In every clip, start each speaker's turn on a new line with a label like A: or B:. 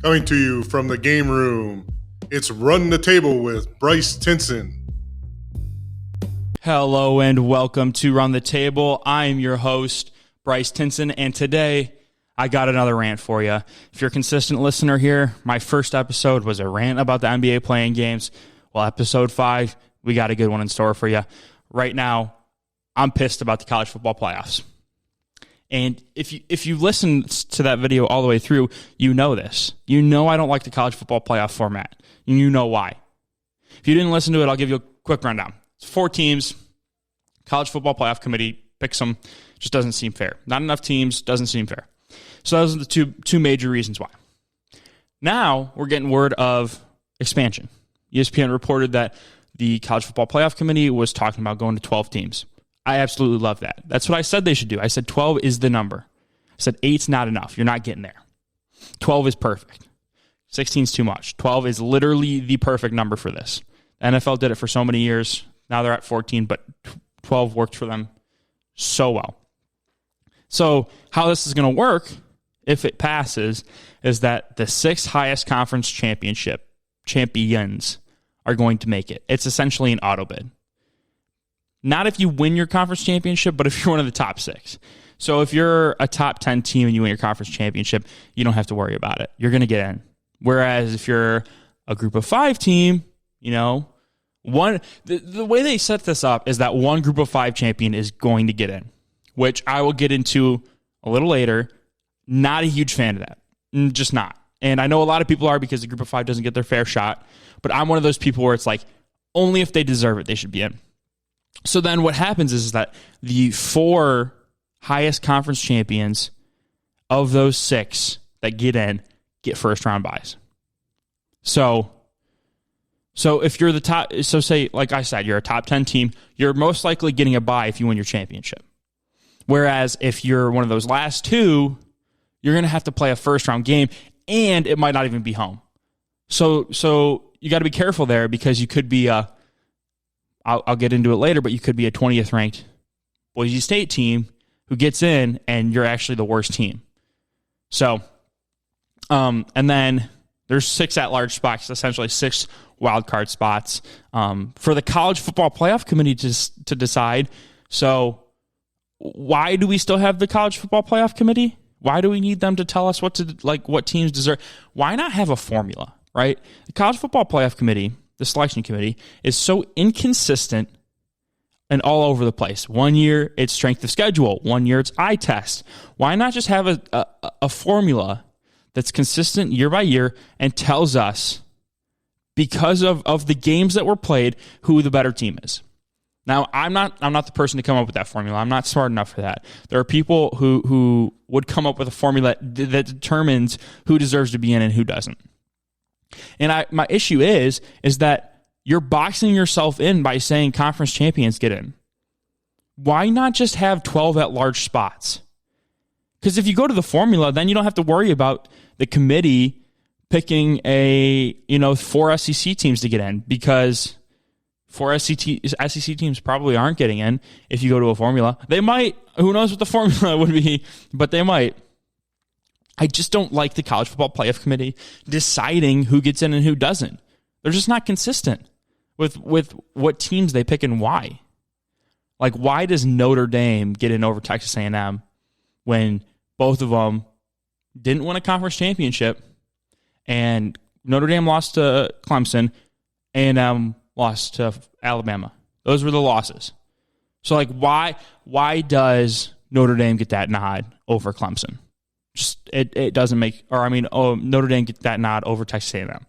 A: Coming to you from the game room, it's Run the Table with Bryce Tinson.
B: Hello and welcome to Run the Table. I'm your host, Bryce Tinson, and today I got another rant for you. If you're a consistent listener here, my first episode was a rant about the NBA playing games. Well, episode 5, we got a good one in store for you. Right now, I'm pissed about the college football playoffs. And if you listen to that video all the way through, you know this. You know I don't like the college football playoff format. And you know why. If you didn't listen to it, I'll give you a quick rundown. It's 4 teams. College football playoff committee picks them. Just doesn't seem fair. Not enough teams, doesn't seem fair. So those are the two major reasons why. Now we're getting word of expansion. ESPN reported that the college football playoff committee was talking about going to 12 teams. I absolutely love that. That's what I said they should do. I said 12 is the number. I said 8's not enough. You're not getting there. 12 is perfect. 16 is too much. 12 is literally the perfect number for this. The NFL did it for so many years. Now they're at 14, but 12 worked for them so well. So how this is going to work, if it passes, is that the 6 highest conference champions are going to make it. It's essentially an auto bid. Not if you win your conference championship, but if you're one of the top 6. So if you're a top 10 team and you win your conference championship, you don't have to worry about it. You're going to get in. Whereas if you're a group of 5 team, the way they set this up is that one group of 5 champion is going to get in, which I will get into a little later. Not a huge fan of that. Just not. And I know a lot of people are because the group of 5 doesn't get their fair shot, but I'm one of those people where it's like, only if they deserve it, they should be in. So then what happens is that the 4 highest conference champions of those 6 that get in get first round buys. So if you're the top, so say, like I said, you're a top 10 team, you're most likely getting a bye if you win your championship. Whereas if you're one of those last 2, you're going to have to play a first round game and it might not even be home. So you got to be careful there because you could be I'll get into it later, but you could be a 20th ranked Boise State team who gets in and you're actually the worst team. So, and then there's 6 at-large spots, essentially 6 wildcard spots for the college football playoff committee to decide. So why do we still have the college football playoff committee? Why do we need them to tell us what teams deserve? Why not have a formula, right? The college football playoff committee, the selection committee, is so inconsistent and all over the place. One year it's strength of schedule. One year it's eye test. Why not just have a formula that's consistent year by year and tells us, because of the games that were played, who the better team is? Now, I'm not the person to come up with that formula. I'm not smart enough for that. There are people who would come up with a formula that determines who deserves to be in and who doesn't. And my issue is that you're boxing yourself in by saying conference champions get in. Why not just have 12 at-large spots? Because if you go to the formula, then you don't have to worry about the committee picking 4 SEC teams to get in, because 4 SEC teams probably aren't getting in if you go to a formula. They might. Who knows what the formula would be, but they might. I just don't like the college football playoff committee deciding who gets in and who doesn't. They're just not consistent with what teams they pick and why. Like, why does Notre Dame get in over Texas A&M when both of them didn't win a conference championship, and Notre Dame lost to Clemson, A&M lost to Alabama? Those were the losses. So, like, why does Notre Dame get that nod over Clemson? Just it doesn't make, Notre Dame get that nod over Texas A&M.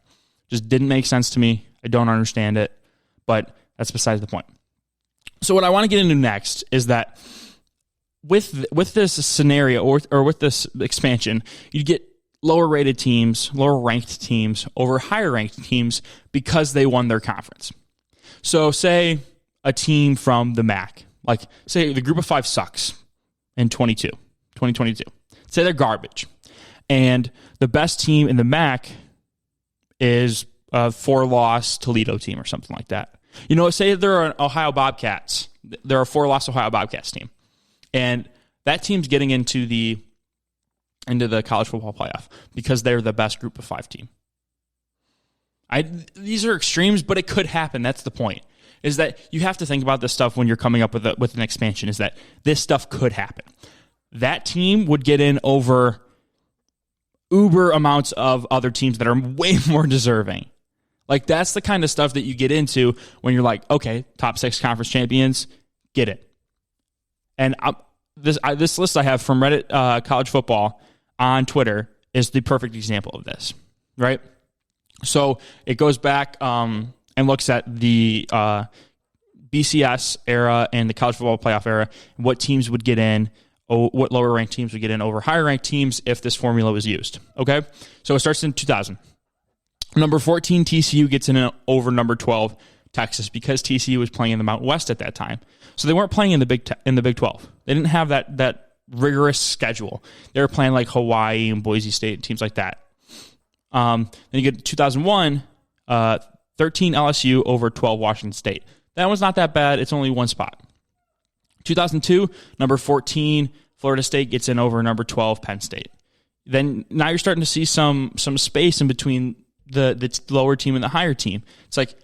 B: Just didn't make sense to me. I don't understand it, but that's besides the point. So what I want to get into next is that with this scenario or with this expansion, you get lower rated teams, lower ranked teams over higher ranked teams because they won their conference. So say a team from the MAC, like say the group of 5 sucks in 2022. Say they're garbage. And the best team in the MAC is a 4-loss Toledo team or something like that. Say they're an Ohio Bobcats. They're a 4-loss Ohio Bobcats team. And that team's getting into the into the college football playoff because they're the best group of 5 team. These are extremes, but it could happen. That's the point. Is that you have to think about this stuff when you're coming up with an expansion, is that this stuff could happen. That team would get in over uber amounts of other teams that are way more deserving. Like, that's the kind of stuff that you get into when you're like, okay, top 6 conference champions, get it. And this list I have from Reddit College Football on Twitter is the perfect example of this, right? So it goes back and looks at the BCS era and the college football playoff era, what teams would get in, what lower ranked teams would get in over higher ranked teams if this formula was used. Okay, so it starts in 2000. Number 14 TCU gets in over number 12 Texas because TCU was playing in the Mountain West at that time. So they weren't playing in the Big 12. They didn't have that rigorous schedule. They were playing like Hawaii and Boise State and teams like that. Then you get to 2001. 13 LSU over 12 Washington State. That one's not that bad. It's only one spot. 2002, number 14 Florida State gets in over number 12 Penn State. Then now you're starting to see some space in between the lower team and the higher team. It's like,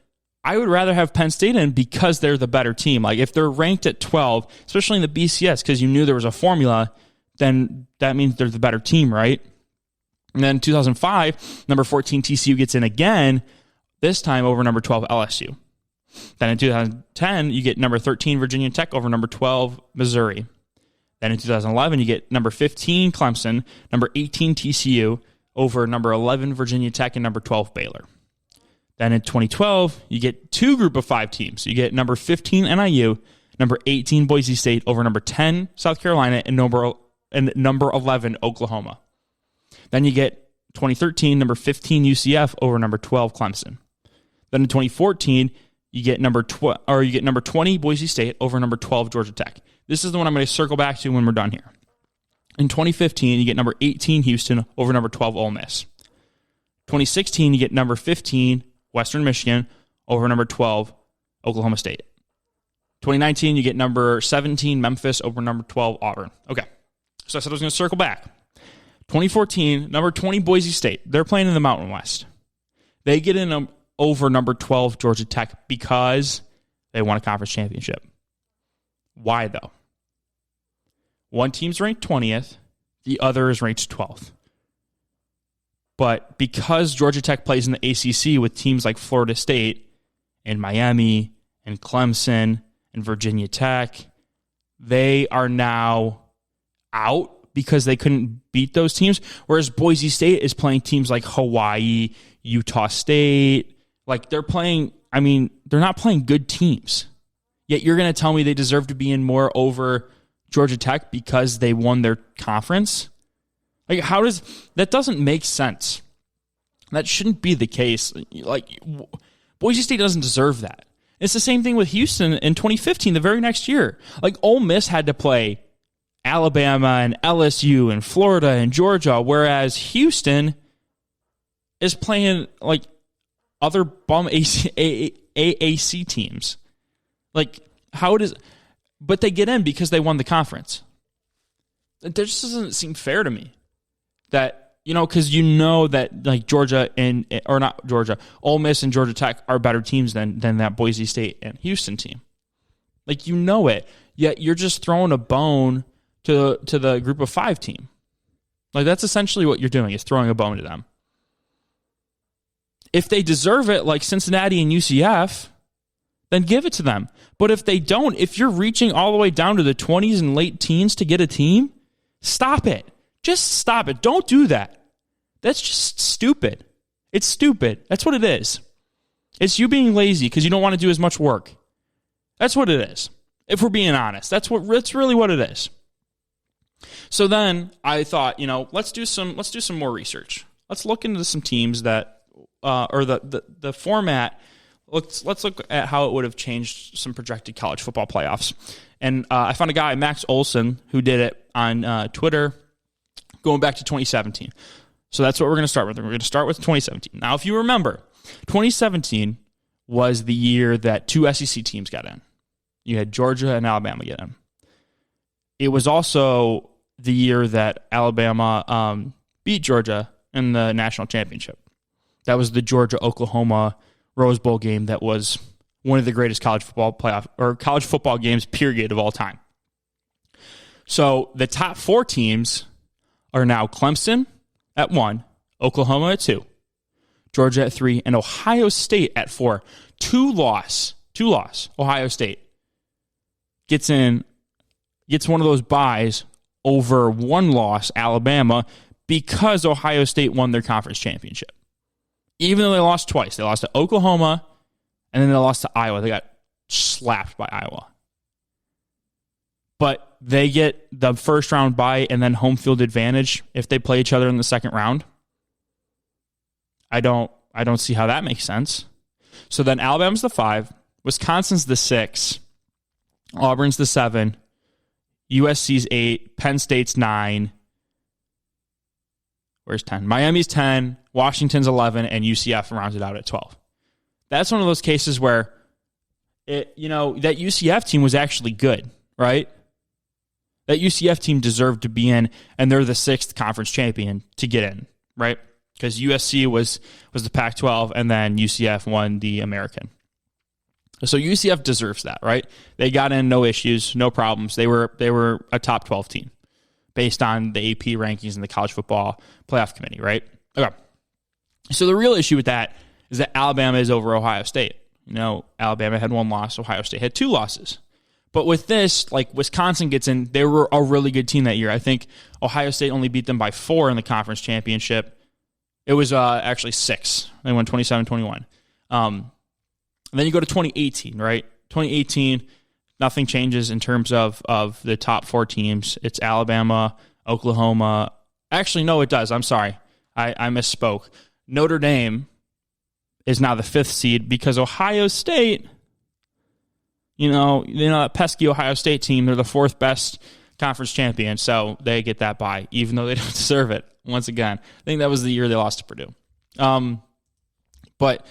B: I would rather have Penn State in because they're the better team. Like, if they're ranked at 12, especially in the BCS, because you knew there was a formula, then that means they're the better team, right? And then 2005, number 14 TCU gets in again, this time over number 12 LSU. Then in 2010, you get number 13 Virginia Tech over number 12 Missouri. Then in 2011, you get number 15 Clemson, number 18 TCU over number 11 Virginia Tech and number 12 Baylor. Then in 2012, you get 2 group of 5 teams. You get number 15 NIU, number 18 Boise State over number 10 South Carolina and number 11 Oklahoma. Then you get 2013, number 15 UCF over number 12 Clemson. Then in 2014, you get number 20 Boise State over number 12 Georgia Tech. This is the one I'm going to circle back to when we're done here. In 2015, you get number 18 Houston over number 12 Ole Miss. 2016, you get number 15 Western Michigan over number 12 Oklahoma State. 2019, you get number 17 Memphis over number 12 Auburn. Okay, so I said I was going to circle back. 2014, number 20 Boise State. They're playing in the Mountain West. They get in over number 12 Georgia Tech because they won a conference championship. Why, though? One team's ranked 20th. The other is ranked 12th. But because Georgia Tech plays in the ACC with teams like Florida State and Miami and Clemson and Virginia Tech, they are now out because they couldn't beat those teams. Whereas Boise State is playing teams like Hawaii, Utah State. Like, they're not playing good teams. Yet you're going to tell me they deserve to be in more over Georgia Tech because they won their conference? Like, that doesn't make sense. That shouldn't be the case. Like, Boise State doesn't deserve that. It's the same thing with Houston in 2015, the very next year. Like, Ole Miss had to play Alabama and LSU and Florida and Georgia, whereas Houston is playing like other bum AAC teams. Like, but they get in because they won the conference. That just doesn't seem fair to me. That, because that like Ole Miss and Georgia Tech are better teams than that Boise State and Houston team. Like, it. Yet you're just throwing a bone to the group of 5 team. Like, that's essentially what you're doing, is throwing a bone to them. If they deserve it, like Cincinnati and UCF, then give it to them. But if they don't, if you're reaching all the way down to the 20s and late teens to get a team, stop it. Just stop it. Don't do that. That's just stupid. It's stupid. That's what it is. It's you being lazy because you don't want to do as much work. That's what it is. If we're being honest, that's really what it is. So then I thought, let's do some more research. Let's look into some teams that, or the format. Let's look at how it would have changed some projected college football playoffs. And I found a guy, Max Olson, who did it on Twitter going back to 2017. So that's what we're going to start with. We're going to start with 2017. Now, if you remember, 2017 was the year that 2 SEC teams got in. You had Georgia and Alabama get in. It was also the year that Alabama beat Georgia in the national championship. That was the Georgia-Oklahoma Rose Bowl game that was one of the greatest college football games, period, of all time. So the top 4 teams are now Clemson at 1, Oklahoma at 2, Georgia at 3, and Ohio State at 4. Two loss. Ohio State gets one of those byes over 1 loss, Alabama, because Ohio State won their conference championship. Even though they lost twice. They lost to Oklahoma, and then they lost to Iowa. They got slapped by Iowa. But they get the first round bye and then home field advantage if they play each other in the second round. I don't see how that makes sense. So then Alabama's the 5, Wisconsin's the 6, Auburn's the 7, USC's 8, Penn State's 9. Where's 10? Miami's 10, Washington's 11, and UCF rounds it out at 12. That's one of those cases where that UCF team was actually good, right? That UCF team deserved to be in, and they're the 6th conference champion to get in, right? Because USC was the Pac-12, and then UCF won the American. So UCF deserves that, right? They got in, no issues, no problems. They were a top 12 team based on the AP rankings and the College Football Playoff Committee, right? Okay. So the real issue with that is that Alabama is over Ohio State. Alabama had 1 loss, Ohio State had 2 losses. But with this, like Wisconsin gets in, they were a really good team that year. I think Ohio State only beat them by 4 in the conference championship. It was actually 6. They won 27-21. Then you go to 2018, right? 2018, nothing changes in terms of the top 4 teams. It's Alabama, Oklahoma. Actually, no, it does. I'm sorry. I misspoke. Notre Dame is now the 5th seed because Ohio State, that pesky Ohio State team, they're the 4th best conference champion, so they get that bye, even though they don't deserve it. Once again, I think that was the year they lost to Purdue. But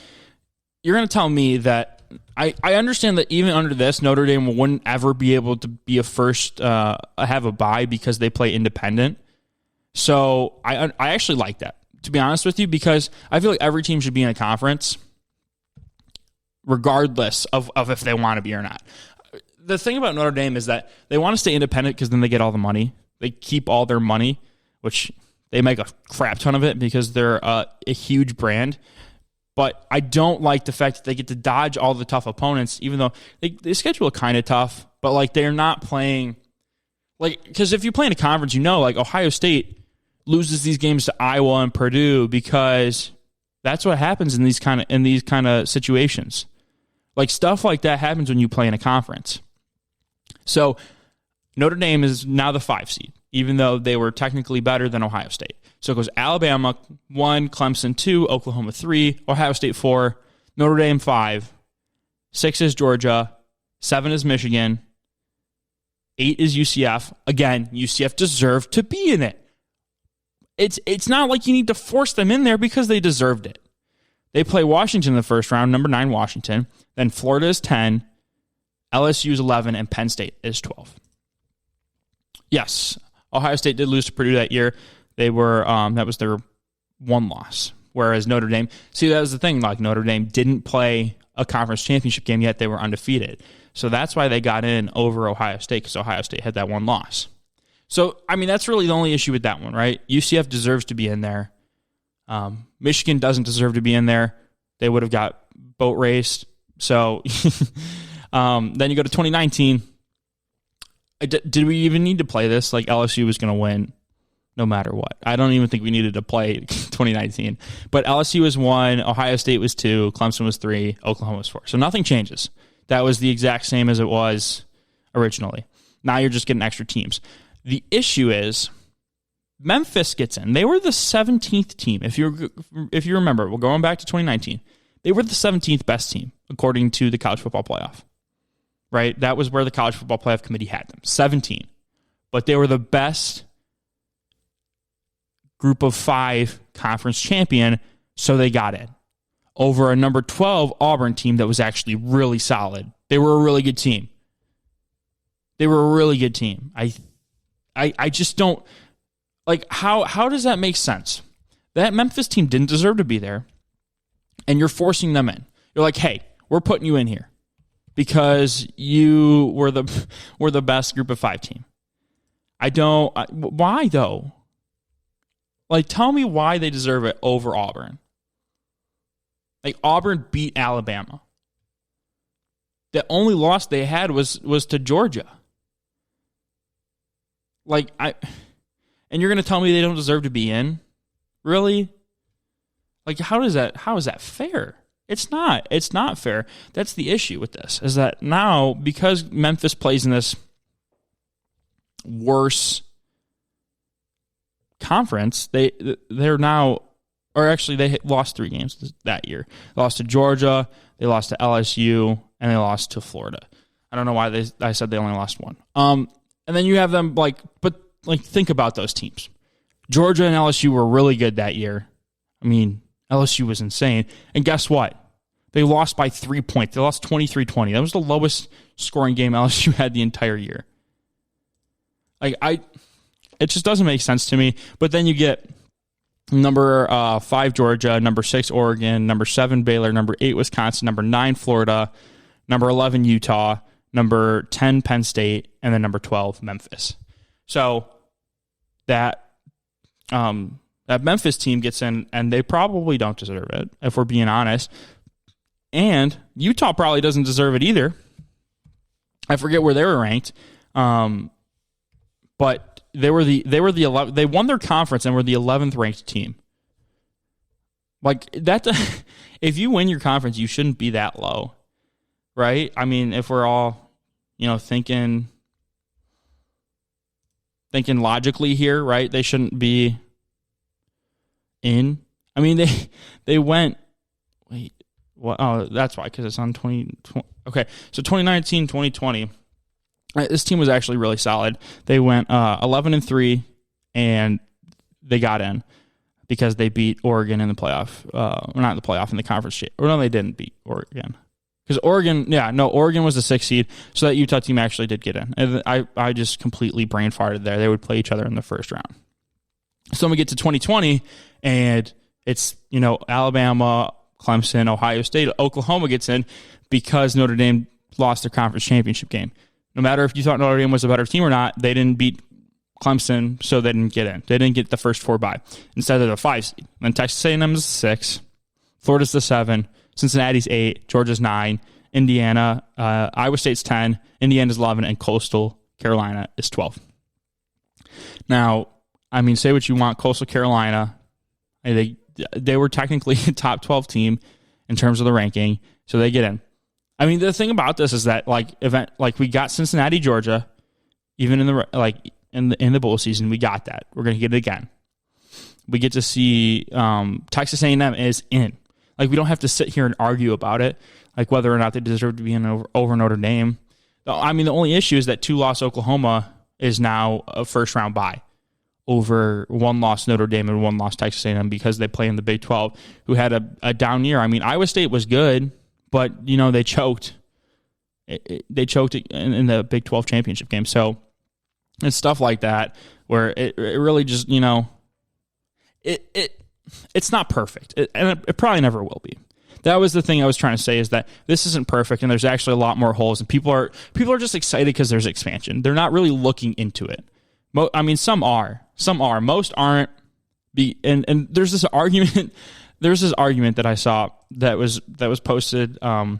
B: you're going to tell me that I understand that even under this, Notre Dame wouldn't ever be able to be have a bye because they play independent. So I actually like that, to be honest with you, because I feel like every team should be in a conference regardless of if they want to be or not. The thing about Notre Dame is that they want to stay independent because then they get all the money. They keep all their money, which they make a crap ton of it because they're a huge brand. But I don't like the fact that they get to dodge all the tough opponents, even though they schedule kind of tough. But like they're not playing because if you play in a conference, like Ohio State loses these games to Iowa and Purdue because that's what happens in these kind of situations. Like stuff like that happens when you play in a conference. So Notre Dame is now the 5 seed, even though they were technically better than Ohio State. So it goes Alabama 1, Clemson 2, Oklahoma 3, Ohio State 4, Notre Dame 5, 6 is Georgia, 7 is Michigan, 8 is UCF. Again, UCF deserved to be in it. It's not like you need to force them in there because they deserved it. They play Washington in the first round, number 9 Washington. Then Florida is 10, LSU is 11, and Penn State is 12. Yes, Ohio State did lose to Purdue that year. They were that was their 1 loss. Whereas Notre Dame, that was the thing. Like Notre Dame didn't play a conference championship game yet; they were undefeated. So that's why they got in over Ohio State because Ohio State had that 1 loss. So that's really the only issue with that one, right? UCF deserves to be in there. Michigan doesn't deserve to be in there. They would have got boat raced. So then you go to 2019. Did we even need to play this? Like LSU was going to win no matter what. I don't even think we needed to play 2019. But LSU was 1, Ohio State was 2, Clemson was 3, Oklahoma was 4. So nothing changes. That was the exact same as it was originally. Now you're just getting extra teams. The issue is Memphis gets in. They were the 17th team. If you remember, we're going back to 2019. They were the 17th best team according to the College Football Playoff. Right? That was where the College Football Playoff Committee had them. 17. But they were the best group of 5 conference champion, so they got in. Over a number 12 Auburn team that was actually really solid. They were a really good team. I just don't like how does that make sense? That Memphis team didn't deserve to be there, and you're forcing them in. You're like, hey, we're putting you in here because you were the best group of 5 team. Why though? Like, tell me why they deserve it over Auburn. Like, Auburn beat Alabama. The only loss they had was to Georgia. Like, and you're going to tell me they don't deserve to be in? Really? Like, how is that fair? It's not. It's not fair. That's the issue with this, is that now, because Memphis plays in this worse conference, they're now, or actually they lost 3 games that year. They lost to Georgia, they lost to LSU, and they lost to Florida. I don't know why I said they only lost 1. And then you have them think about those teams. Georgia and LSU were really good that year. I mean, LSU was insane. And guess what? They lost by 3 points. They lost 23-20. That was the lowest scoring game LSU had the entire year. It just doesn't make sense to me. But then you get number 5 Georgia, number 6 Oregon, number 7 Baylor, number 8 Wisconsin, number 9 Florida, number 11 Utah, number 10 Penn State, and then number 12 Memphis. So that Memphis team gets in, and they probably don't deserve it, if we're being honest. And Utah probably doesn't deserve it either. I forget where they were ranked, but they were the 11th. They won their conference and were the 11th ranked team. Like that, if you win your conference, you shouldn't be that low, right? I mean, if we're all, thinking logically here, right? They shouldn't be in. I mean, they went. Wait, what? Oh, that's why, because it's on 2020. Okay, so 2019, 2020. This team was actually really solid. They went 11-3, and they got in because they beat Oregon in the playoff. Not in the playoff, in the conference. Or no, they didn't beat Oregon. Because Oregon was the 6th seed, so that Utah team actually did get in. And I just completely brain farted there. They would play each other in the first round. So then we get to 2020, and it's, Alabama, Clemson, Ohio State, Oklahoma gets in because Notre Dame lost their conference championship game. No matter if you thought Notre Dame was a better team or not, they didn't beat Clemson, so they didn't get in. They didn't get the first 4 bye. Instead, they're the 5 seed. Then Texas A&M is the 6, Florida's the 7, Cincinnati's 8, Georgia's 9, Indiana, Iowa State's 10, Indiana's 11, and Coastal Carolina is 12. Now, I mean, say what you want, Coastal Carolina, they were technically a top 12 team in terms of the ranking, so they get in. I mean, the thing about this is that we got Cincinnati, Georgia, even in the bowl season, we got that. We're going to get it again. We get to see Texas A&M is in. Like, we don't have to sit here and argue about it, like whether or not they deserve to be in over Notre Dame. I mean, the only issue is that 2-loss Oklahoma is now a first-round bye over 1-loss Notre Dame and 1-loss Texas A&M because they play in the Big 12, who had a down year. I mean, Iowa State was good, but, they choked. They choked in the Big 12 championship game. So it's stuff like that where it really just, it's not perfect. And it probably never will be. That was the thing I was trying to say, is that this isn't perfect, and there's actually a lot more holes, and people are just excited because there's expansion. They're not really looking into it. I mean, some are. Most aren't. And there's this argument. There's this argument that I saw that was posted by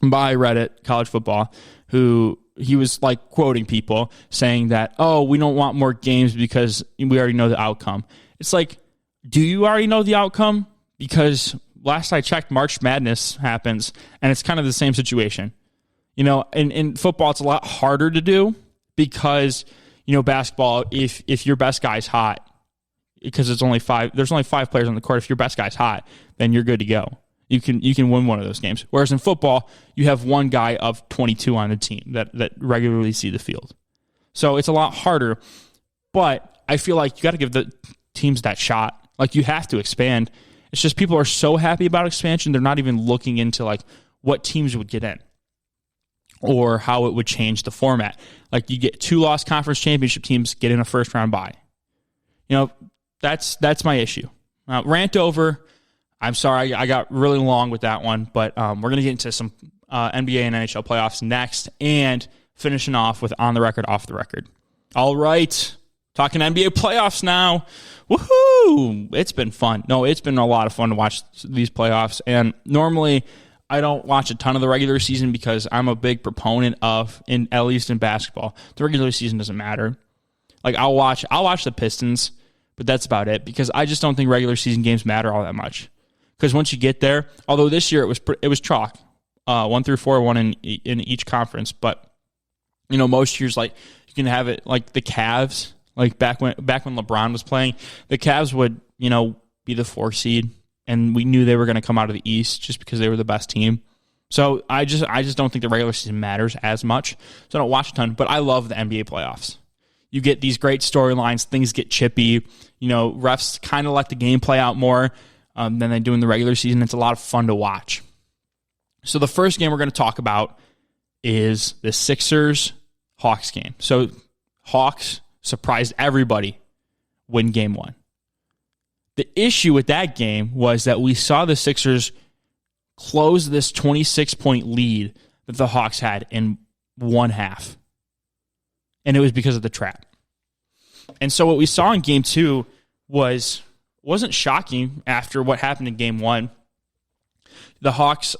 B: Reddit College Football, who he was like quoting people saying that, oh, we don't want more games because we already know the outcome. It's like, do you already know the outcome? Because last I checked, March Madness happens, and it's kind of the same situation. In football, it's a lot harder to do because, basketball, if your best guy's hot, because there's only 5 players on the court. If your best guy's hot, then you're good to go. You can win one of those games. Whereas in football, you have one guy of 22 on the team that regularly see the field. So it's a lot harder. But I feel like you got to give the teams that shot. Like, you have to expand. It's just people are so happy about expansion, they're not even looking into like what teams would get in. or how it would change the format. Like you get 2 lost conference championship teams get in a first round bye. That's my issue. Rant over. I'm sorry, I got really long with that one, but we're going to get into some NBA and NHL playoffs next and finishing off with on the record, off the record. All right, talking NBA playoffs now. Woohoo! It's been fun. No, it's been a lot of fun to watch these playoffs, and normally I don't watch a ton of the regular season because I'm a big proponent of, at least in basketball, the regular season doesn't matter. Like I'll watch the Pistons, but that's about it because I just don't think regular season games matter all that much. Because once you get there, although this year it was chalk, 1 through 4, one in each conference, but most years like you can have it like the Cavs, like back when LeBron was playing, the Cavs would be the 4 seed. And we knew they were going to come out of the East just because they were the best team. So I just don't think the regular season matters as much. So I don't watch a ton, but I love the NBA playoffs. You get these great storylines, things get chippy. Refs kind of let the game play out more than they do in the regular season. It's a lot of fun to watch. So the first game we're going to talk about is the Sixers-Hawks game. So Hawks surprised everybody, win game 1. The issue with that game was that we saw the Sixers close this 26-point lead that the Hawks had in one half. And it was because of the trap. And so what we saw in game 2 wasn't shocking after what happened in game 1. The Hawks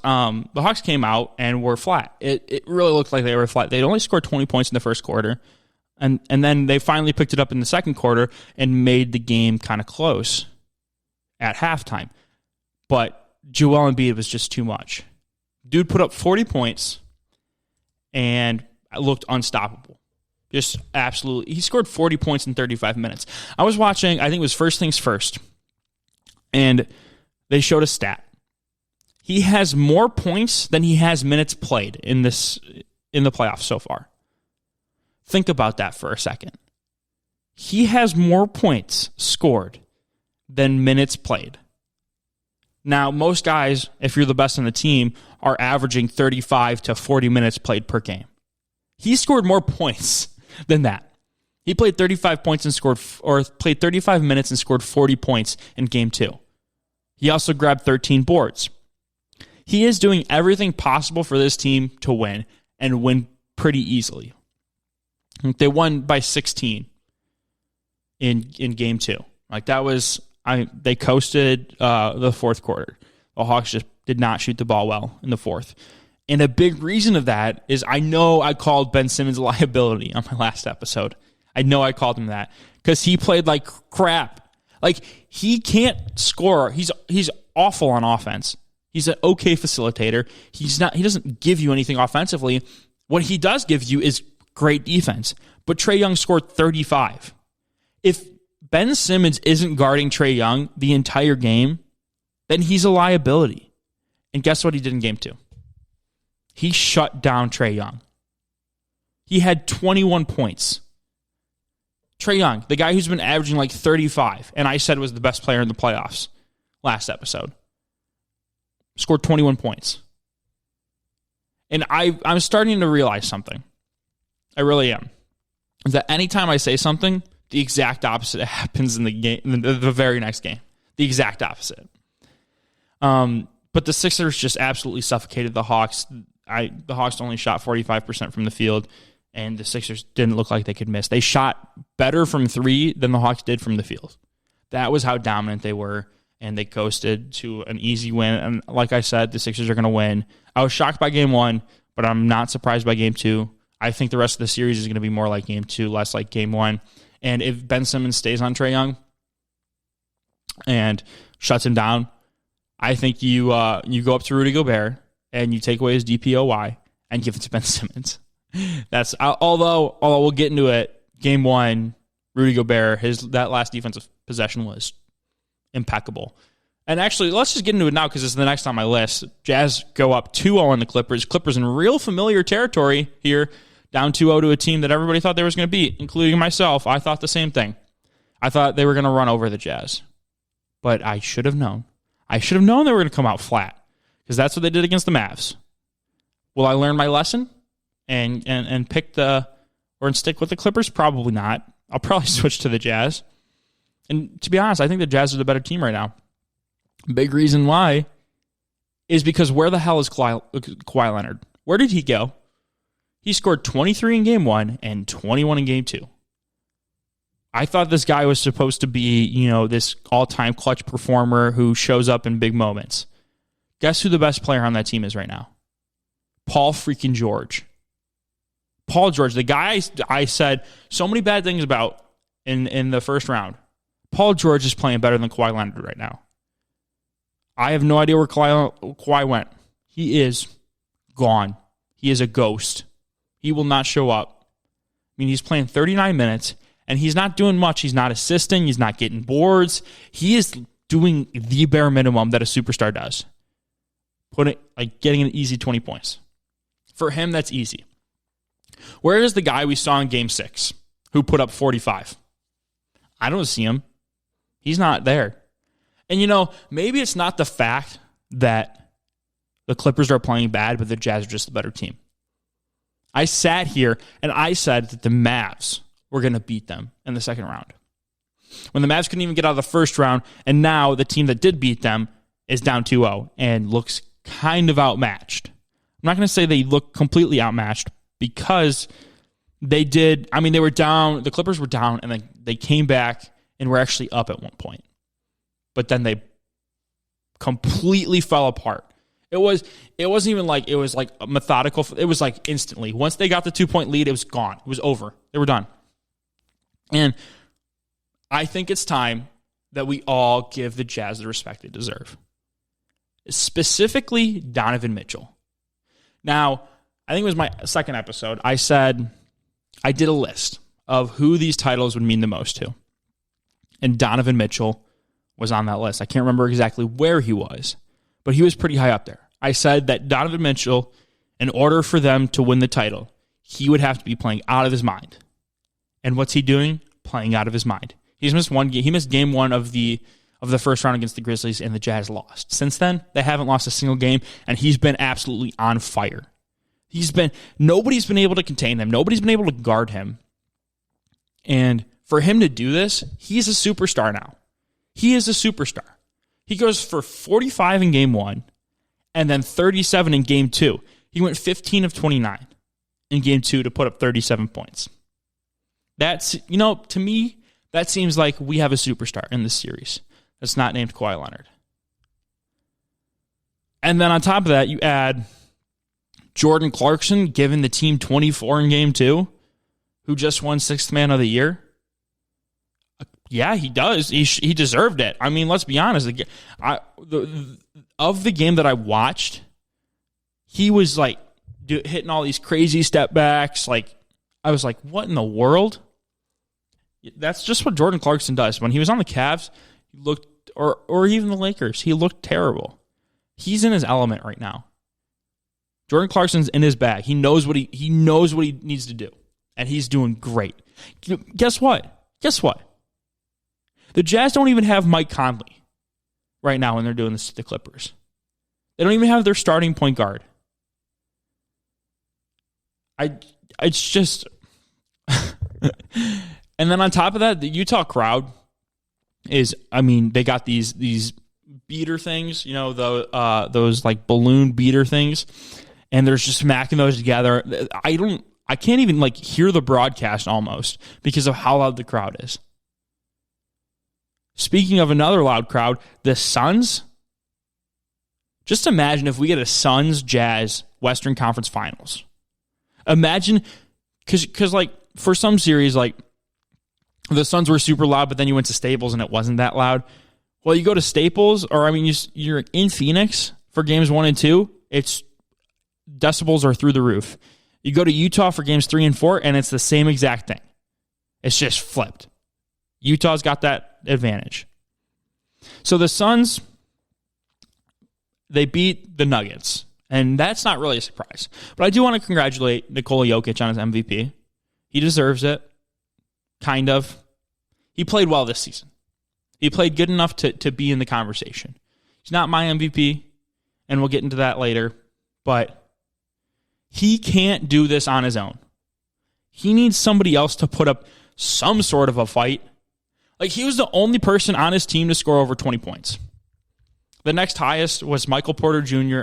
B: came out and were flat. It really looked like they were flat. They'd only scored 20 points in the first quarter. And then they finally picked it up in the second quarter and made the game kind of close at halftime. But Joel Embiid was just too much. Dude put up 40 points and looked unstoppable. Just absolutely. He scored 40 points in 35 minutes. I was watching, I think it was First Things First, and they showed a stat. He has more points than he has minutes played in the playoffs so far. Think about that for a second. He has more points scored than minutes played. Now, most guys, if you're the best on the team, are averaging 35 to 40 minutes played per game. He scored more points than that. He played 35 points and played 35 minutes and scored 40 points in game 2. He also grabbed 13 boards. He is doing everything possible for this team to win and win pretty easily. They won by 16 in game 2. Like that was, they coasted the fourth quarter. The Hawks just did not shoot the ball well in the fourth. And a big reason of that is I know I called Ben Simmons a liability on my last episode. I know I called him that because he played like crap. Like he can't score. He's awful on offense. He's an okay facilitator. He doesn't give you anything offensively. What he does give you is great defense. But Trae Young scored 35. If Ben Simmons isn't guarding Trae Young the entire game, then he's a liability. And guess what he did in game 2? He shut down Trae Young. He had 21 points. Trae Young, the guy who's been averaging like 35, and I said was the best player in the playoffs last episode, scored 21 points. And I'm starting to realize something. I really am. Is that anytime I say something, the exact opposite happens in the game, the very next game. The exact opposite. But the Sixers just absolutely suffocated the Hawks. The Hawks only shot 45% from the field, and the Sixers didn't look like they could miss. They shot better from 3 than the Hawks did from the field. That was how dominant they were, and they coasted to an easy win. And like I said, the Sixers are going to win. I was shocked by game 1, but I'm not surprised by game 2. I think the rest of the series is going to be more like game 2, less like game 1. And if Ben Simmons stays on Trae Young and shuts him down, I think you go up to Rudy Gobert and you take away his DPOY and give it to Ben Simmons. That's although we'll get into it. Game 1, Rudy Gobert, that last defensive possession was impeccable. And actually, let's just get into it now because it's the next on my list. Jazz go up 2-0 on the Clippers. Clippers in real familiar territory here, down 2-0 to a team that everybody thought they was going to beat, including myself. I thought the same thing. I thought they were going to run over the Jazz. But I should have known. I should have known they were going to come out flat because that's what they did against the Mavs. Will I learn my lesson? and pick and stick with the Clippers? Probably not. I'll probably switch to the Jazz. And to be honest, I think the Jazz are the better team right now. Big reason why is because where the hell is Kawhi Leonard? Where did he go? He scored 23 in Game 1 and 21 in Game 2. I thought this guy was supposed to be, this all-time clutch performer who shows up in big moments. Guess who the best player on that team is right now? Paul freaking George. Paul George, the guy I said so many bad things about in the first round. Paul George is playing better than Kawhi Leonard right now. I have no idea where Kawhi went. He is gone. He is a ghost. He will not show up. I mean, he's playing 39 minutes, and he's not doing much. He's not assisting. He's not getting boards. He is doing the bare minimum that a superstar does. Getting an easy 20 points. For him, that's easy. Where is the guy we saw in Game 6 who put up 45? I don't see him. He's not there. And, maybe it's not the fact that the Clippers are playing bad, but the Jazz are just a better team. I sat here and I said that the Mavs were going to beat them in the second round. When the Mavs couldn't even get out of the first round, and now the team that did beat them is down 2-0 and looks kind of outmatched. I'm not going to say they look completely outmatched because they did. I mean, they were down. The Clippers were down, and then they came back and were actually up at one point. But then they completely fell apart. It wasn't even like it was like methodical. It was like instantly. Once they got the 2-point lead, it was gone. It was over. They were done. And I think it's time that we all give the Jazz the respect they deserve. Specifically, Donovan Mitchell. Now, I think it was my second episode. I said I did a list of who these titles would mean the most to. And Donovan Mitchell was on that list. I can't remember exactly where he was, but he was pretty high up there. I said that Donovan Mitchell, in order for them to win the title, he would have to be playing out of his mind. And what's he doing? Playing out of his mind. He's missed one game. He missed Game 1 of the first round against the Grizzlies, and the Jazz lost. Since then, they haven't lost a single game, and he's been absolutely on fire. Nobody's been able to contain him. Nobody's been able to guard him. And for him to do this, he's a superstar now. He is a superstar. He goes for 45 in Game 1 and then 37 in Game 2. He went 15 of 29 in Game 2 to put up 37 points. That's, to me, that seems like we have a superstar in this series that's not named Kawhi Leonard. And then on top of that, you add Jordan Clarkson giving the team 24 in Game 2, who just won Sixth Man of the Year. Yeah, he does. He deserved it. I mean, let's be honest. Of the game that I watched, he was hitting all these crazy step backs. I was like, what in the world? That's just what Jordan Clarkson does. When he was on the Cavs, he looked, or even the Lakers, he looked terrible. He's in his element right now. Jordan Clarkson's in his bag. He knows what he needs to do, and he's doing great. Guess what? The Jazz don't even have Mike Conley right now when they're doing this to the Clippers. They don't even have their starting point guard. It's just... And then on top of that, the Utah crowd is, they got these beater things, those like balloon beater things, and they're just smacking those together. I can't even hear the broadcast almost because of how loud the crowd is. Speaking of another loud crowd, the Suns. Just imagine if we get a Suns-Jazz Western Conference Finals. Imagine, because for some series, the Suns were super loud, but then you went to Staples and it wasn't that loud. Well, you go to Staples, or you're in Phoenix for games 1 and 2. It's decibels are through the roof. You go to Utah for games 3 and 4, and it's the same exact thing. It's just flipped. Utah's got that advantage. So the Suns, they beat the Nuggets, and that's not really a surprise. But I do want to congratulate Nikola Jokic on his MVP. He deserves it, kind of. He played well this season. He played good enough to be in the conversation. He's not my MVP, and we'll get into that later, but He can't do this on his own. He needs somebody else to put up some sort of a fight. Like, he was the only person on his team to score over 20 points. The next highest was Michael Porter Jr.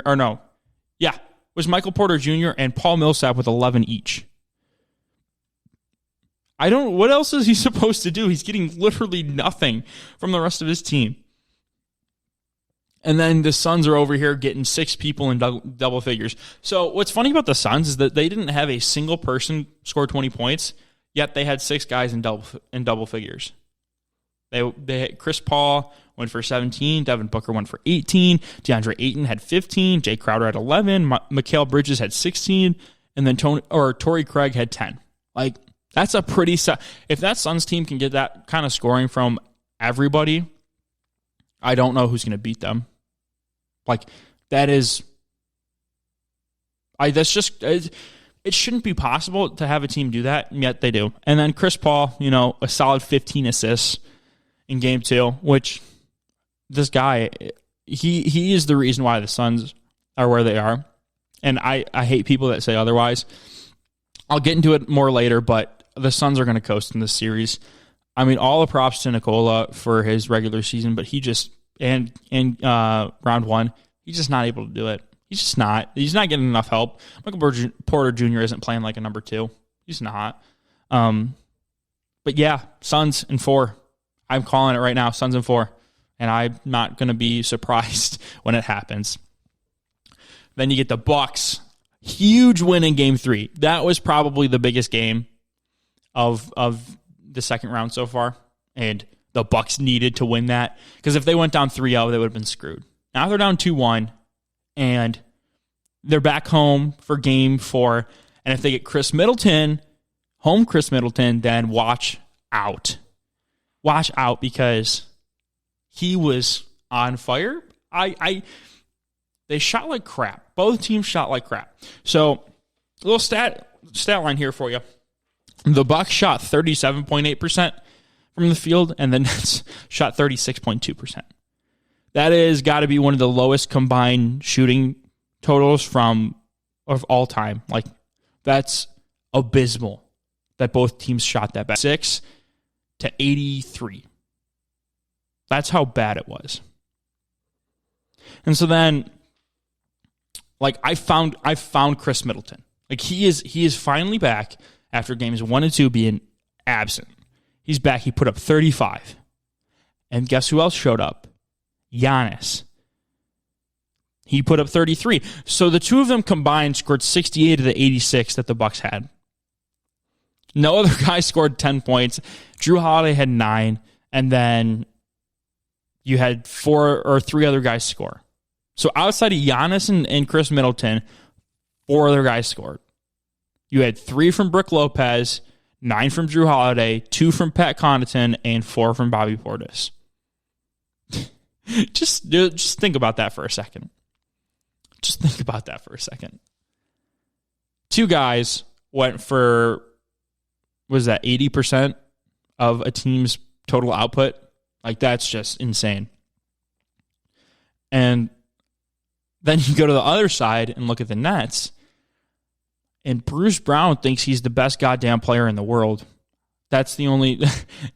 B: Was Michael Porter Jr. and Paul Millsap with 11 each. What else is he supposed to do? He's getting literally nothing from the rest of his team. And then the Suns are over here getting 6 people in double figures. So what's funny about the Suns is that they didn't have a single person score 20 points, yet they had 6 guys in double figures. They had Chris Paul went for 17, Devin Booker went for 18, DeAndre Ayton had 15, Jay Crowder had 11, Mikal Bridges had 16, and then Torrey Craig had 10. Like, that's a pretty if that Suns team can get that kind of scoring from everybody, I don't know who's going to beat them. Like, that's just, it shouldn't be possible to have a team do that, and yet they do. And then Chris Paul, a solid 15 assists in game 2, which this guy, he is the reason why the Suns are where they are. And I hate people that say otherwise. I'll get into it more later, but the Suns are going to coast in this series. I mean, all the props to Nikola for his regular season, but he just, and round 1, he's just not able to do it. He's just not. He's not getting enough help. Michael Porter Jr. isn't playing like a number 2. He's not. But yeah, Suns in 4. I'm calling it right now, Suns in 4. And I'm not going to be surprised when it happens. Then you get the Bucks. Huge win in game 3. That was probably the biggest game of the second round so far. And the Bucks needed to win that. Because if they went down 3-0, they would have been screwed. Now they're down 2-1. And they're back home for game 4. And if they get Chris Middleton, then watch out. Watch out, because he was on fire. They shot like crap. Both teams shot like crap. So, a little stat line here for you. The Bucks shot 37.8% from the field, and the Nets shot 36.2%. That is got to be one of the lowest combined shooting totals of all time. Like, that's abysmal that both teams shot that bad. 6 to 83. That's how bad it was. And so then, like, I found Chris Middleton. Like, he is finally back after games 1 and 2 being absent. He's back. He put up 35. And guess who else showed up? Giannis. He put up 33. So the two of them combined scored 68 of the 86 that the Bucks had. No other guy scored 10 points. Drew Holiday had 9, and then you had 4 or 3 other guys score. So outside of Giannis and Chris Middleton, 4 other guys scored. You had 3 from Brook Lopez, 9 from Drew Holiday, 2 from Pat Connaughton, and 4 from Bobby Portis. Just think about that for a second. Just think about that for a second. 2 guys went for, was that 80% of a team's total output? Like, that's just insane. And then you go to the other side and look at the Nets, and Bruce Brown thinks he's the best goddamn player in the world. That's the only...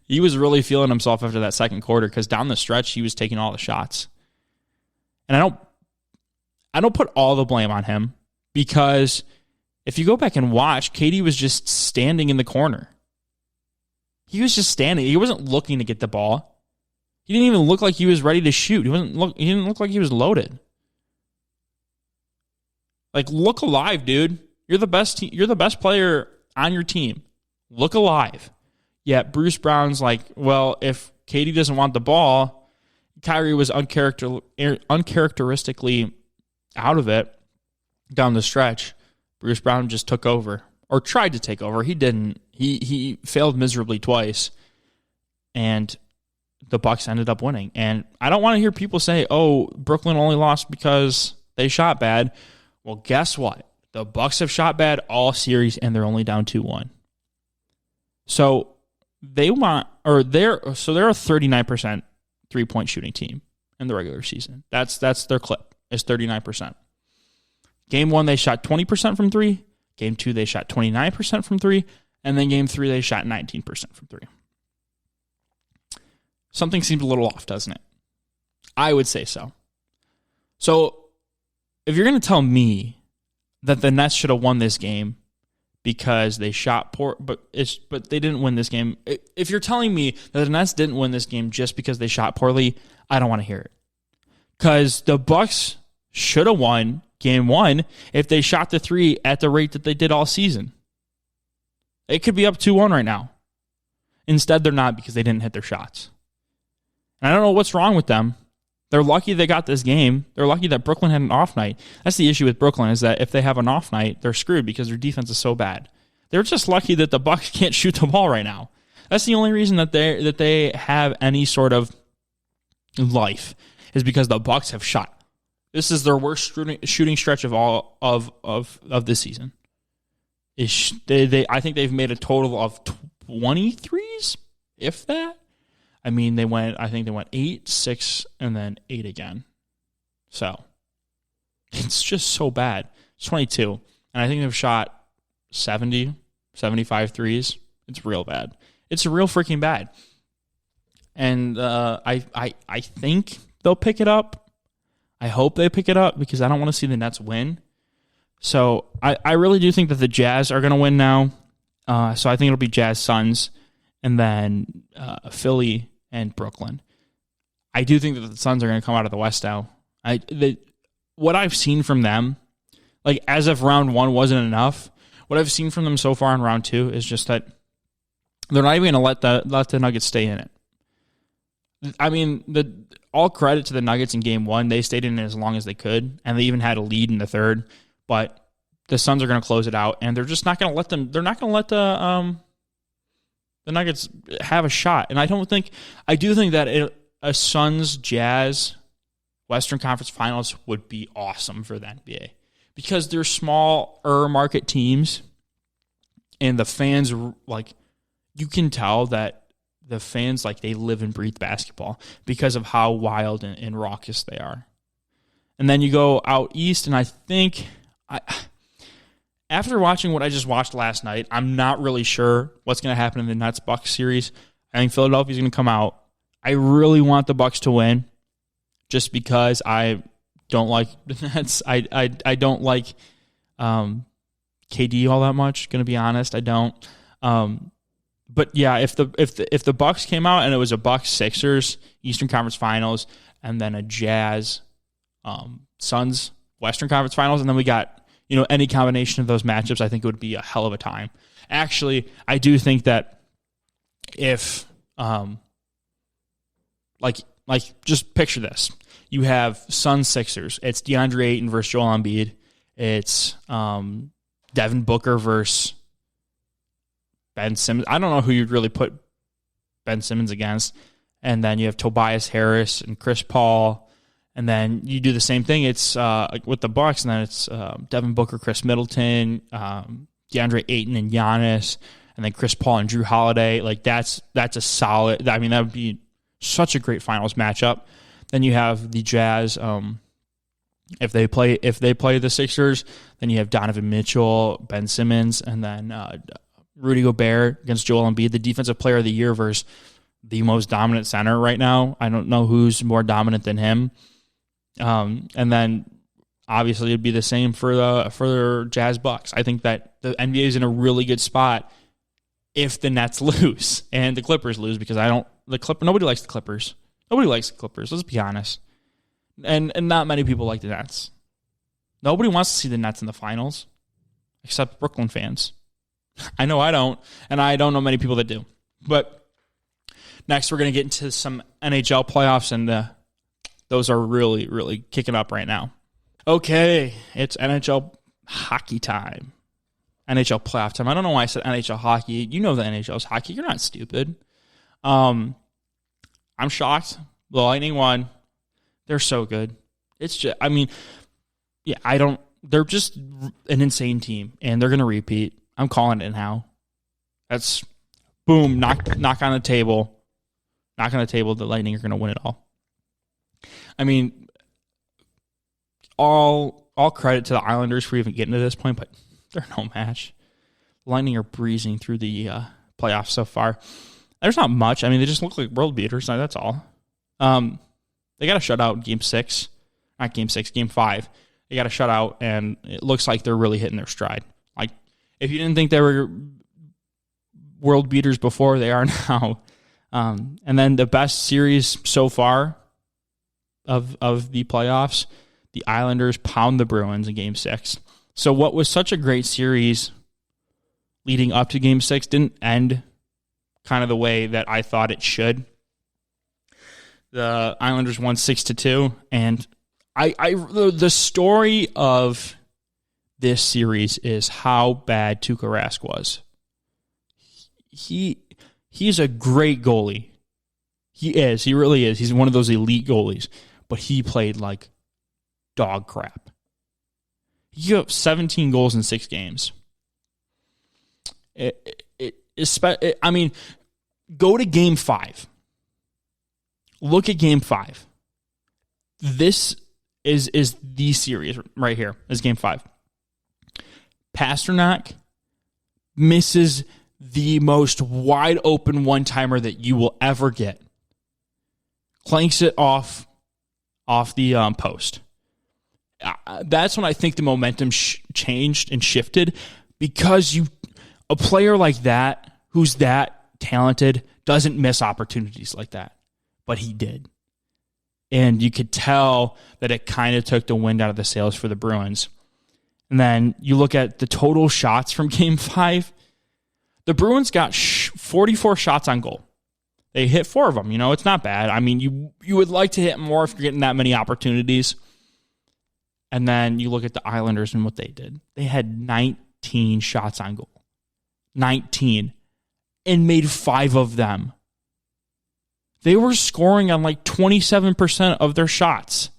B: he was really feeling himself after that second quarter, because down the stretch, he was taking all the shots. And I don't put all the blame on him, because if you go back and watch, KD was just standing in the corner. He was just standing. He wasn't looking to get the ball. He didn't even look like he was ready to shoot. He didn't look like he was loaded. Like, look alive, dude. You're the best. You're the best player on your team. Look alive. Yet Bruce Brown's like, well, if KD doesn't want the ball, Kyrie was uncharacteristically out of it down the stretch. Bruce Brown just took over, or tried to take over. He didn't. He failed miserably twice, and the Bucks ended up winning. And I don't want to hear people say, "Oh, Brooklyn only lost because they shot bad." Well, guess what? The Bucks have shot bad all series, and they're only down 2-1. So they're a 39% 3-point shooting team in the regular season. That's their clip. Is 39%. Game 1, they shot 20% from 3. Game 2, they shot 29% from 3. And then Game 3, they shot 19% from 3. Something seems a little off, doesn't it? I would say so. So if you're going to tell me that the Nets should have won this game because they shot poor, but they didn't win this game. If you're telling me that the Nets didn't win this game just because they shot poorly, I don't want to hear it. Because the Bucks should have won Game 1 if they shot the 3 at the rate that they did all season. It could be up 2-1 right now. Instead, they're not because they didn't hit their shots. And I don't know what's wrong with them. They're lucky they got this game. They're lucky that Brooklyn had an off night. That's the issue with Brooklyn, is that if they have an off night, they're screwed because their defense is so bad. They're just lucky that the Bucks can't shoot the ball right now. That's the only reason that they have any sort of life, is because the Bucks have shot. This is their worst shooting stretch of all of this season. I think they've made a total of 23s, if that. I mean, they went 8, 6, and then 8 again. So it's just so bad. It's 22. And I think they've shot 70, 75 threes. It's real bad. It's real freaking bad. And I think they'll pick it up. I hope they pick it up because I don't want to see the Nets win. So I really do think that the Jazz are going to win now. So I think it'll be Jazz Suns and then Philly and Brooklyn. I do think that the Suns are going to come out of the West now. What I've seen from them, like as of round 1 wasn't enough. What I've seen from them so far in round 2 is just that they're not even going to let the Nuggets stay in it. I mean, all credit to the Nuggets in Game 1. They stayed in it as long as they could, and they even had a lead in the third. But the Suns are going to close it out, and they're just not going to let them. They're not going to let the Nuggets have a shot. And I do think that a Suns Jazz Western Conference Finals would be awesome for the NBA because they're smaller market teams, and the fans, like, you can tell that the fans, like, they live and breathe basketball because of how wild and raucous they are. And then you go out east, and I think after watching what I just watched last night, I'm not really sure what's going to happen in the Nets-Bucks series. I think Philadelphia's going to come out. I really want the Bucks to win just because I don't like the Nets. I don't like KD all that much, going to be honest. I don't. But yeah, if the Bucks came out and it was a Bucks Sixers Eastern Conference Finals and then a Jazz Suns Western Conference Finals, and then we got any combination of those matchups, I think it would be a hell of a time. Actually, I do think that if just picture this. You have Suns Sixers. It's DeAndre Ayton versus Joel Embiid. It's Devin Booker versus Ben Simmons. I don't know who you'd really put Ben Simmons against. And then you have Tobias Harris and Chris Paul. And then you do the same thing. It's with the Bucks, and then it's Devin Booker, Chris Middleton, DeAndre Ayton and Giannis, and then Chris Paul and Drew Holiday. Like that's a solid. I mean, that would be such a great finals matchup. Then you have the Jazz. If they play the Sixers, then you have Donovan Mitchell, Ben Simmons, and then Rudy Gobert against Joel Embiid, the Defensive Player of the Year versus the most dominant center right now. I don't know who's more dominant than him. And then obviously it'd be the same for the Jazz Bucks. I think that the NBA is in a really good spot if the Nets lose and the Clippers lose, because nobody likes the Clippers. Nobody likes the Clippers. Let's be honest. And not many people like the Nets. Nobody wants to see the Nets in the finals except Brooklyn fans. I know I don't, and I don't know many people that do. But next we're going to get into some NHL playoffs, and those are really, really kicking up right now. Okay, it's NHL hockey time. NHL playoff time. I don't know why I said NHL hockey. You know the NHL is hockey. You're not stupid. I'm shocked. The Lightning won. They're so good. It's just, I mean, yeah, they're just an insane team, and they're going to repeat. I'm calling it now. That's, boom, knock on the table. Knock on the table. The Lightning are going to win it all. I mean, all credit to the Islanders for even getting to this point, but They're no match. Lightning are breezing through the playoffs so far. There's not much. I mean, they just look like world beaters. That's all. They got a shutout in Game 6. Not Game 6, Game 5. They got a shutout, and it looks like they're really hitting their stride. Like, if you didn't think they were world beaters before, they are now. And then the best series so far of the playoffs, the Islanders pound the Bruins in Game 6. So what was such a great series leading up to Game 6 didn't end kind of the way that I thought it should. The Islanders won 6-2, and the story of this series is how bad Tuukka Rask was. He's a great goalie. He is. He really is. He's one of those elite goalies, but he played like dog crap. He gave up 17 goals in 6 games. I mean, go to Game 5. Look at Game 5. This is the series right here. Is Game 5. Pasternak misses the most wide open one-timer that you will ever get. Clanks it off the post. That's when I think the momentum changed and shifted, because a player like that, who's that talented, doesn't miss opportunities like that. But he did. And you could tell that it kind of took the wind out of the sails for the Bruins. And then you look at the total shots from Game 5. The Bruins got 44 shots on goal. They hit 4 of them. It's not bad. I mean, you would like to hit more if you're getting that many opportunities. And then you look at the Islanders and what they did. They had 19 shots on goal. 19. And made 5 of them. They were scoring on like 27% of their shots.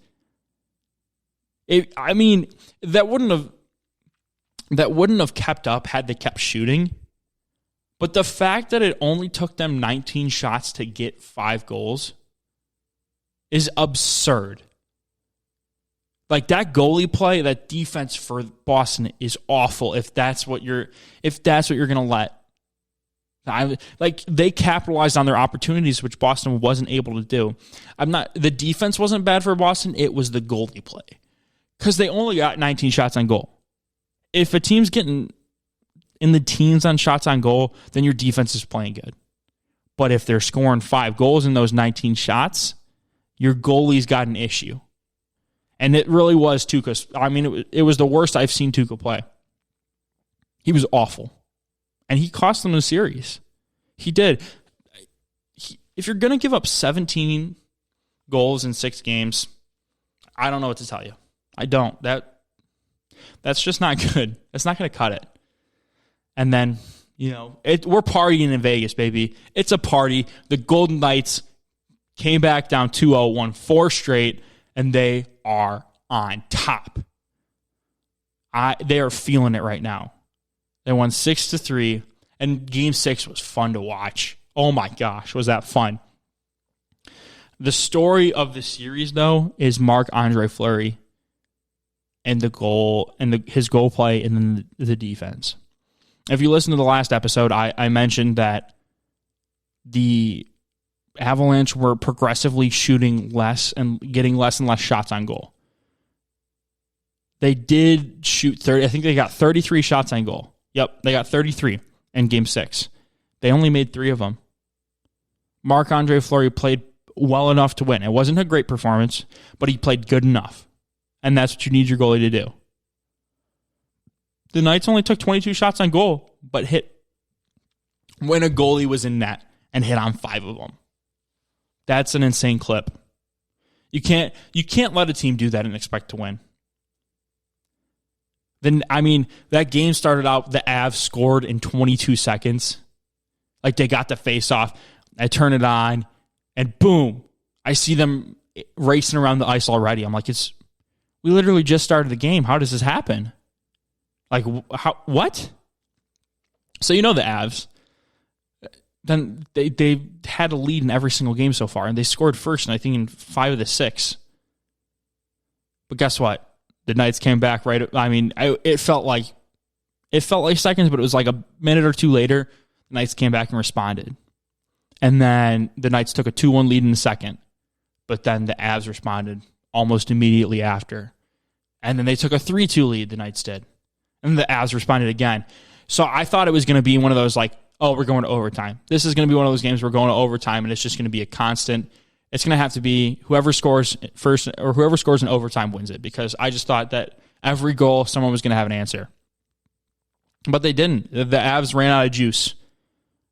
B: That wouldn't have kept up had they kept shooting. But the fact that it only took them 19 shots to get 5 goals is absurd. Like, that goalie play, that defense for Boston is awful if that's what you're going to let. They capitalized on their opportunities, which Boston wasn't able to do. The defense wasn't bad for Boston, it was the goalie play. Because they only got 19 shots on goal. If a team's getting in the teens on shots on goal, then your defense is playing good. But if they're scoring 5 goals in those 19 shots, your goalie's got an issue. And it really was Tuukka's. I mean, it was the worst I've seen Tuukka play. He was awful. And he cost them the series. He did. If you're going to give up 17 goals in 6 games, I don't know what to tell you. I don't. That's just not good. That's not going to cut it. And then, we're partying in Vegas, baby. It's a party. The Golden Knights came back down 2-0, won 4 straight, and they are on top. They are feeling it right now. They won 6-3, and Game 6 was fun to watch. Oh my gosh, was that fun. The story of the series, though, is Marc-Andre Fleury and the goal and his goal play and then the defense. If you listen to the last episode, I mentioned that the Avalanche were progressively shooting less and getting less and less shots on goal. They did shoot 30. I think they got 33 shots on goal. Yep, they got 33 in Game 6. They only made 3 of them. Marc-Andre Fleury played well enough to win. It wasn't a great performance, but he played good enough. And that's what you need your goalie to do. The Knights only took 22 shots on goal, but hit when a goalie was in net and hit on 5 of them. That's an insane clip. You can't let a team do that and expect to win. Then, that game started out, the Avs scored in 22 seconds. Like, they got the face-off. I turn it on, and boom, I see them racing around the ice already. I'm like, we literally just started the game. How does this happen? Like, what? So, the Avs, then they had a lead in every single game so far, and they scored first, and I think in 5 of the 6. But guess what? The Knights came back right. It felt like It felt like seconds, but it was like a minute or two later, the Knights came back and responded. And then the Knights took a 2-1 lead in the second, but then the Avs responded almost immediately after. And then they took a 3-2 lead, the Knights did. And the Avs responded again. So I thought it was going to be one of those like, oh, we're going to overtime. This is going to be one of those games we're going to overtime, and it's just going to be a constant. It's going to have to be whoever scores first or whoever scores in overtime wins it, because I just thought that every goal, someone was going to have an answer. But they didn't. The Avs ran out of juice.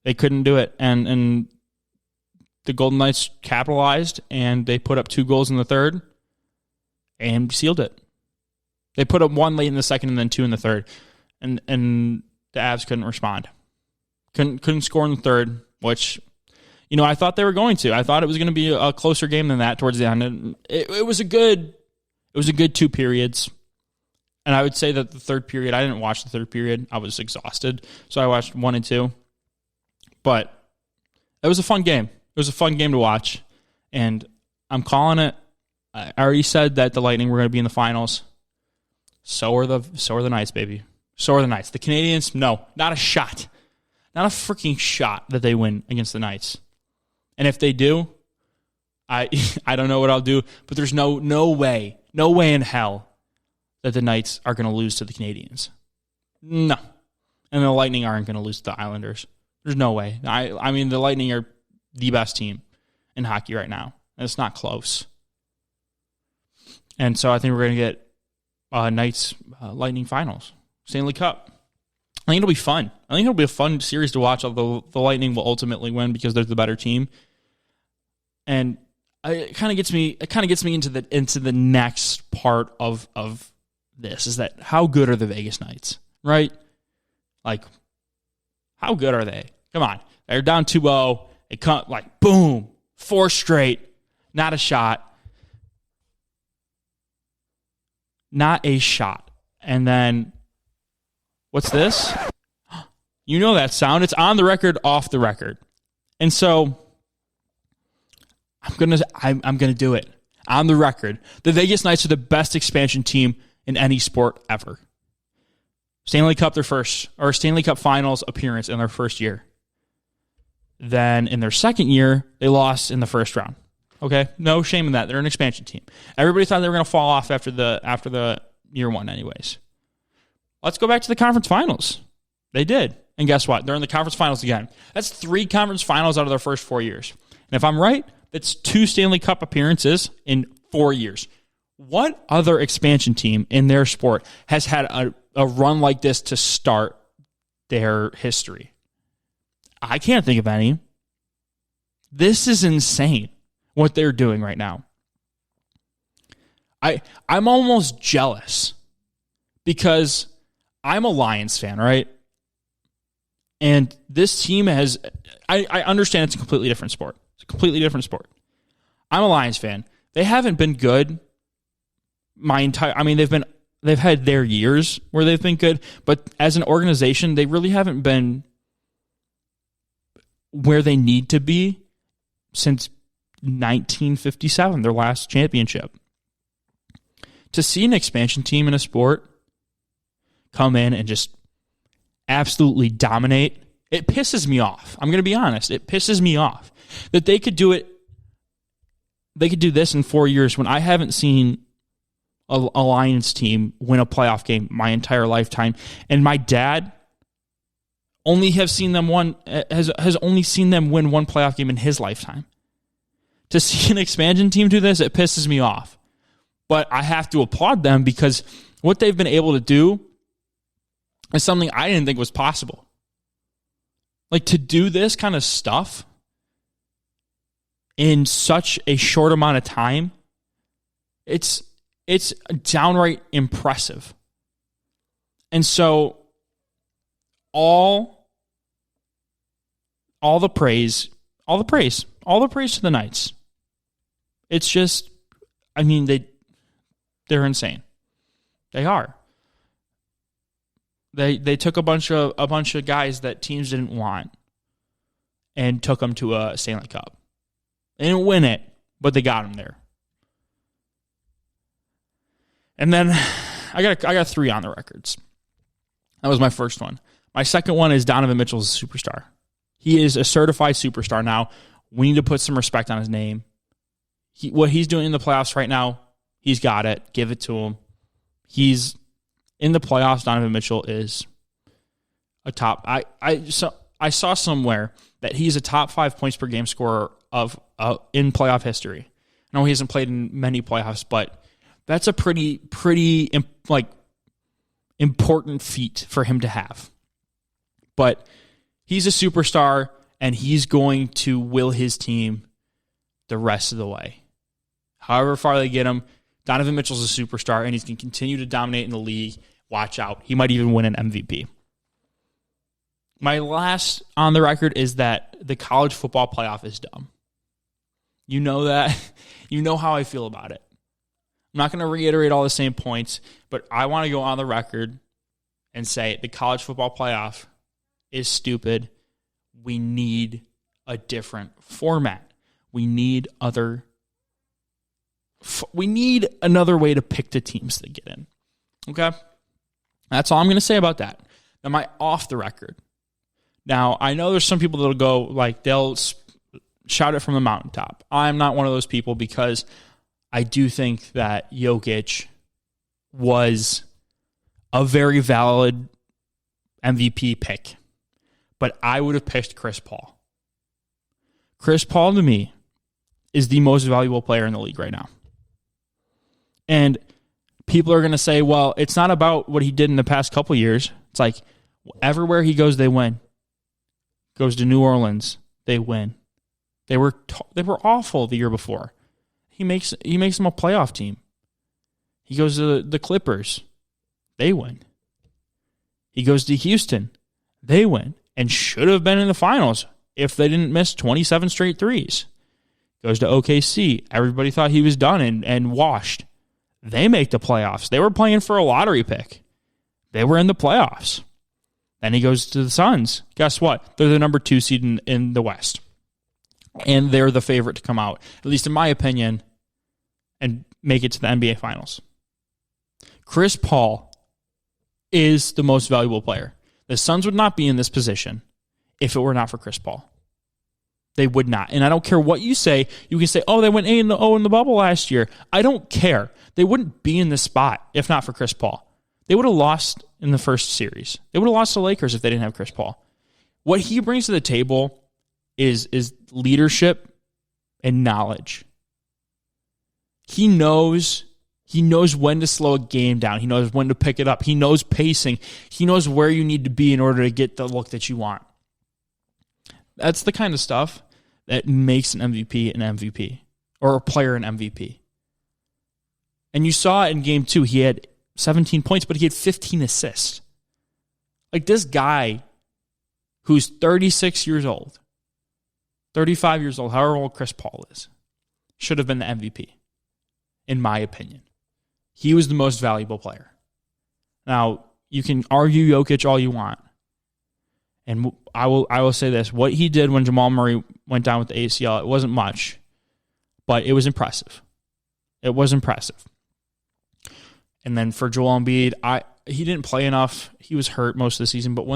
B: They couldn't do it. And the Golden Knights capitalized, and they put up 2 goals in the third and sealed it. They put up 1 late in the second and then 2 in the third. And the Avs couldn't respond. Couldn't score in the third, which, I thought they were going to. I thought it was going to be a closer game than that towards the end. And it was a good 2 periods. And I would say that the third period, I didn't watch the third period. I was exhausted. So I watched 1 and 2. But it was a fun game. It was a fun game to watch. And I'm calling it. I already said that the Lightning were going to be in the finals. So are the Knights, baby. So are the Knights. The Canadians, no, not a shot. Not a freaking shot that they win against the Knights. And if they do, I don't know what I'll do, but there's no way in hell that the Knights are going to lose to the Canadians. No. And the Lightning aren't going to lose to the Islanders. There's no way. I mean, the Lightning are the best team in hockey right now, and it's not close. And so I think we're going to get Knights Lightning finals, Stanley Cup. I think it'll be fun. I think it'll be a fun series to watch, although the Lightning will ultimately win because they're the better team. And it kind of gets me into the next part of this, is that how good are the Vegas Knights, right? Like, how good are they? Come on. They're down 2-0. They come, like, boom, 4 straight. Not a shot. Not a shot. And then, what's this? You know that sound. It's on the record, off the record. And so, I'm gonna do it. On the record. The Vegas Knights are the best expansion team in any sport ever. Stanley Cup Stanley Cup Finals appearance in their first year. Then in their second year, they lost in the first round. Okay, no shame in that. They're an expansion team. Everybody thought they were going to fall off after the year one, anyways. Let's go back to the conference finals. They did, and guess what? They're in the conference finals again. That's 3 conference finals out of their first 4 years. And if I'm right, that's 2 Stanley Cup appearances in 4 years. What other expansion team in their sport has had a run like this to start their history? I can't think of any. This is insane what they're doing right now. I'm almost jealous because I'm a Lions fan, right? And this team has, I understand it's a completely different sport. It's a completely different sport. I'm a Lions fan. They haven't been good they've had their years where they've been good, but as an organization, they really haven't been where they need to be since 1957, their last championship. To see an expansion team in a sport come in and just absolutely dominate, it pisses me off. I'm going to be honest. It pisses me off that they could do it. They could do this in 4 years when I haven't seen a Lions team win a playoff game my entire lifetime. And my dad only has only seen them win one playoff game in his lifetime. To see an expansion team do this, it pisses me off. But I have to applaud them because what they've been able to do is something I didn't think was possible. Like, to do this kind of stuff in such a short amount of time, it's downright impressive. And so all the praise to the Knights. It's just, I mean, they're insane. They are. They took a bunch of guys that teams didn't want and took them to a Stanley Cup. They didn't win it, but they got them there. And then I got 3 on the records. That was my first one. My second one is Donovan Mitchell's a superstar. He is a certified superstar now. We need to put some respect on his name. What he's doing in the playoffs right now, he's got it. Give it to him. He's in the playoffs. Donovan Mitchell is a top. I saw somewhere that he's a top 5 points per game scorer in playoff history. I know he hasn't played in many playoffs, but that's a pretty important feat for him to have. But he's a superstar, and he's going to will his team the rest of the way. However far they get him, Donovan Mitchell's a superstar, and he's going to continue to dominate in the league. Watch out. He might even win an MVP. My last on the record is that the college football playoff is dumb. You know that. You know how I feel about it. I'm not going to reiterate all the same points, but I want to go on the record and say the college football playoff is stupid. We need a different format. We need another way to pick the teams that get in. Okay? That's all I'm going to say about that. Am I off the record? Now, I know there's some people that'll go, like, they'll shout it from the mountaintop. I'm not one of those people because I do think that Jokic was a very valid MVP pick. But I would have picked Chris Paul. Chris Paul, to me, is the most valuable player in the league right now. And people are going to say, well, it's not about what he did in the past couple years. It's like, everywhere he goes, they win. Goes to New Orleans, they win. They were awful the year before. He makes them a playoff team. He goes to the Clippers, they win. He goes to Houston, they win, and should have been in the finals if they didn't miss 27 straight threes. Goes to OKC, everybody thought he was done and washed. They make the playoffs. They were playing for a lottery pick. They were in the playoffs. Then he goes to the Suns. Guess what? They're the number 2 seed in the West. And they're the favorite to come out, at least in my opinion, and make it to the NBA Finals. Chris Paul is the most valuable player. The Suns would not be in this position if it were not for Chris Paul. They would not. And I don't care what you say. You can say, oh, they went 8-0 in the bubble last year. I don't care. They wouldn't be in this spot if not for Chris Paul. They would have lost in the first series. They would have lost to Lakers if they didn't have Chris Paul. What he brings to the table is leadership and knowledge. He knows when to slow a game down. He knows when to pick it up. He knows pacing. He knows where you need to be in order to get the look that you want. That's the kind of stuff that makes an MVP an MVP, or a player an MVP. And you saw it in game 2. He had 17 points, but he had 15 assists. Like, this guy who's 36 years old, 35 years old, however old Chris Paul is, should have been the MVP, in my opinion. He was the most valuable player. Now, you can argue Jokic all you want. And I will say this. What he did when Jamal Murray went down with the ACL, it wasn't much, but it was impressive. It was impressive. And then for Joel Embiid, he didn't play enough. He was hurt most of the season. But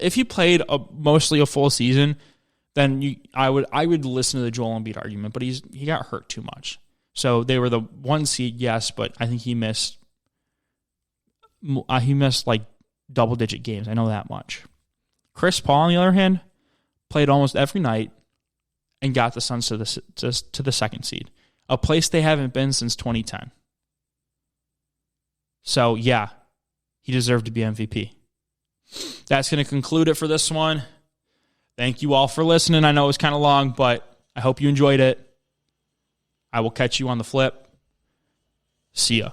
B: if he played mostly a full season, then I would listen to the Joel Embiid argument. But he got hurt too much. So they were the 1 seed, yes, but I think he missed like double-digit games. I know that much. Chris Paul, on the other hand, played almost every night and got the Suns to the 2nd seed, a place they haven't been since 2010. So, yeah, he deserved to be MVP. That's going to conclude it for this one. Thank you all for listening. I know it was kind of long, but I hope you enjoyed it. I will catch you on the flip. See ya.